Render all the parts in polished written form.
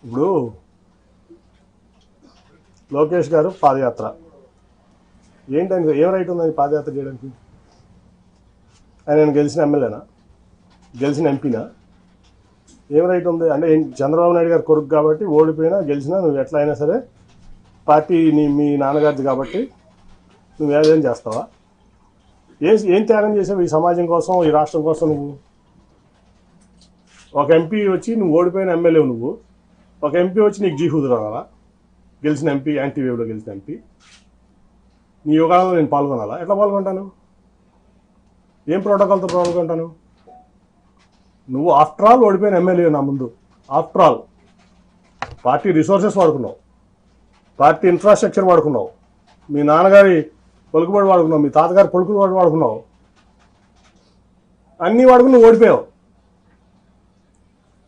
ఇప్పుడు లోకేష్ గారు పాదయాత్ర ఏంటని ఏం రైట్ ఉందని పాదయాత్ర చేయడానికి? ఆయన గెలిచిన ఎమ్మెల్యేనా, గెలిచిన ఎంపీనా? ఏం రైట్ ఉంది అంటే? చంద్రబాబు నాయుడు గారు కొడుకు కాబట్టి ఓడిపోయినా గెలిచినా నువ్వు ఎట్లా అయినా సరే పార్టీ మీ నాన్నగారిది కాబట్టి నువ్వు ఏదేం చేస్తావా? ఏం త్యాగం చేసావు ఈ సమాజం కోసం, ఈ రాష్ట్రం కోసం? నువ్వు ఒక ఎంపీ వచ్చి నువ్వు ఓడిపోయిన ఎమ్మెల్యే, నువ్వు ఒక ఎంపీ వచ్చి నీకు జీహూదు రావాలా? గెలిచిన ఎంపీ, యాంటీ వేవ్లో గెలిచిన ఎంపీ నీ యోగాలో నేను పాల్గొనాలా? ఎట్లా పాల్గొంటాను? ఏం ప్రోటోకాల్తో పాల్గొంటాను? నువ్వు ఆఫ్టర్ ఆల్ ఓడిపోయిన ఎమ్మెల్యే నా ముందు. ఆఫ్టర్ ఆల్ పార్టీ రిసోర్సెస్ వాడుకున్నావు, పార్టీ ఇన్ఫ్రాస్ట్రక్చర్ వాడుకున్నావు, మీ నాన్నగారి పలుకుబడి వాడుకున్నావు, మీ తాతగారి పలుకుబడి వాడుకున్నావు, అన్నీ వాడుకుని నువ్వు ఓడిపోయావు.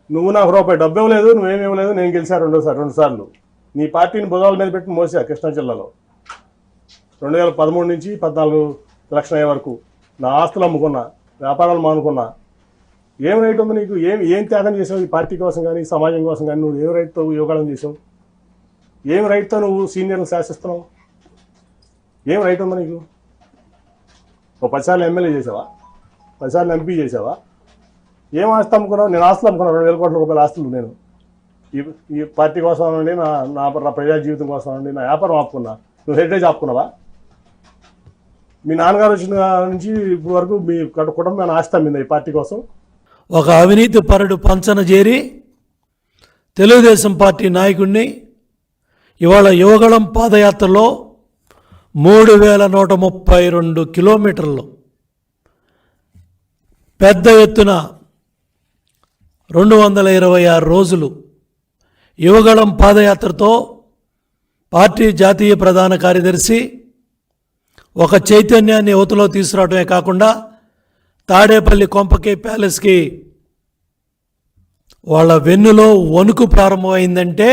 నువ్వు నాకు రూపాయి డబ్బు ఇవ్వలేదు, నువ్వేమి ఇవ్వలేదు, నేను గెలిచా రెండు సార్లు. నీ పార్టీని భుజాల మీద పెట్టి మోసా కృష్ణా జిల్లాలో 2013 నుంచి 14 ఎలక్షన్ అయ్యే వరకు. నా ఆస్తులు అమ్ముకున్నా, వ్యాపారాలు మానుకున్నా. ఏం రైట్ ఉంది నీకు? ఏం త్యాగం చేసావు ఈ పార్టీ కోసం కానీ, సమాజం కోసం కానీ? నువ్వు ఏం రైట్తో యోగాలను చేసావు? ఏం రైట్తో నువ్వు సీనియర్ని శాసిస్తున్నావు? ఏం రైట్ ఉందా నీకు? ఓ 10 సార్లు ఎమ్మెల్యే చేసావా? 10 సార్లు ఎంపీ చేసావా? ఏం ఆస్తి అమ్ముకున్నావు? నేను ఆస్తులు అమ్ముకున్నాను, 2,000 కోట్ల రూపాయల ఆస్తులు. నేను ఈ పార్టీ కోసం అనండి, నా ప్రజా జీవితం కోసం అనండి, నా వ్యాపారం ఆపుకున్నా. నువ్వు హెరిటేజ్ ఆపుకున్నావా? మీ నాన్నగారు వచ్చిన నుంచి ఇప్పుడు వరకు మీ కుటుంబం ఆస్తి అమ్మిందా ఈ పార్టీ కోసం? ఒక అవినీతి పరుడు పంచన చేరి తెలుగుదేశం పార్టీ నాయకుడిని ఇవాళ యువగళం పాదయాత్రలో 3,132 కిలోమీటర్లు పెద్ద ఎత్తున 226 రోజులు యువగళం పాదయాత్రతో పార్టీ జాతీయ ప్రధాన కార్యదర్శి ఒక చైతన్యాన్ని యువతలో తీసుకురావడమే కాకుండా తాడేపల్లి కొంపకి ప్యాలెస్కి వాళ్ళ వెన్నులో వణుకు ప్రారంభమైందంటే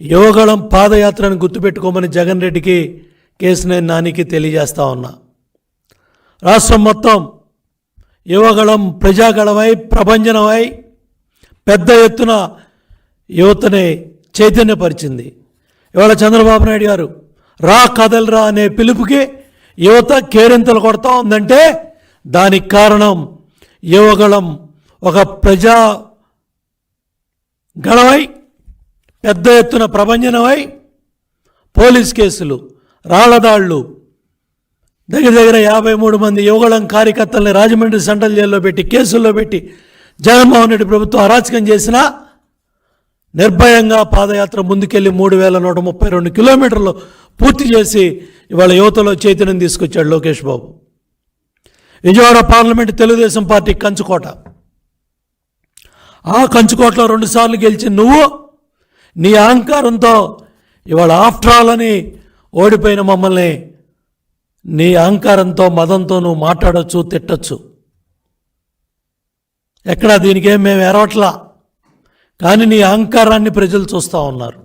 యువగళం పాదయాత్రను గుర్తుపెట్టుకోమని జగన్ రెడ్డికి, కేసినేని నానికి తెలియజేస్తా ఉన్నా. రాష్ట్రం మొత్తం యువగళం ప్రజాగళమై, ప్రభంజనమై పెద్ద ఎత్తున యువతని చైతన్యపరిచింది. ఇవాళ చంద్రబాబు నాయుడు గారు రా కదలరా అనే పిలుపుకి యువత కేరింతలు కొడతా ఉందంటే దానికి కారణం యువగళం ఒక ప్రజా గళమై పెద్ద ఎత్తున ప్రభంజనమై పోలీస్ కేసులు, రాళ్లదాళ్లు, దగ్గర 53 మంది యువగళం కార్యకర్తల్ని రాజమండ్రి సెంట్రల్ జైల్లో పెట్టి కేసుల్లో పెట్టి జగన్మోహన్ రెడ్డి ప్రభుత్వం అరాచకం చేసినా నిర్భయంగా పాదయాత్ర ముందుకెళ్ళి 3,132 కిలోమీటర్లు పూర్తి చేసి ఇవాళ యువతలో చైతన్యం తీసుకొచ్చాడు లోకేష్ బాబు. విజయవాడ పార్లమెంట్ తెలుగుదేశం పార్టీ కంచుకోట. ఆ కంచుకోటలో 2 సార్లు గెలిచి నువ్వు నీ అహంకారంతో ఇవాళ ఆఫ్టర్ ఆల్ అని ఓడిపోయిన మమ్మల్ని నీ అహంకారంతో, మదంతో నువ్వు మాట్లాడచ్చు, తిట్టచ్చు. ఎక్కడా దీనికేం మేము ఎరవట్లా, కానీ నీ అహంకారాన్ని ప్రజలు చూస్తూ ఉన్నారు.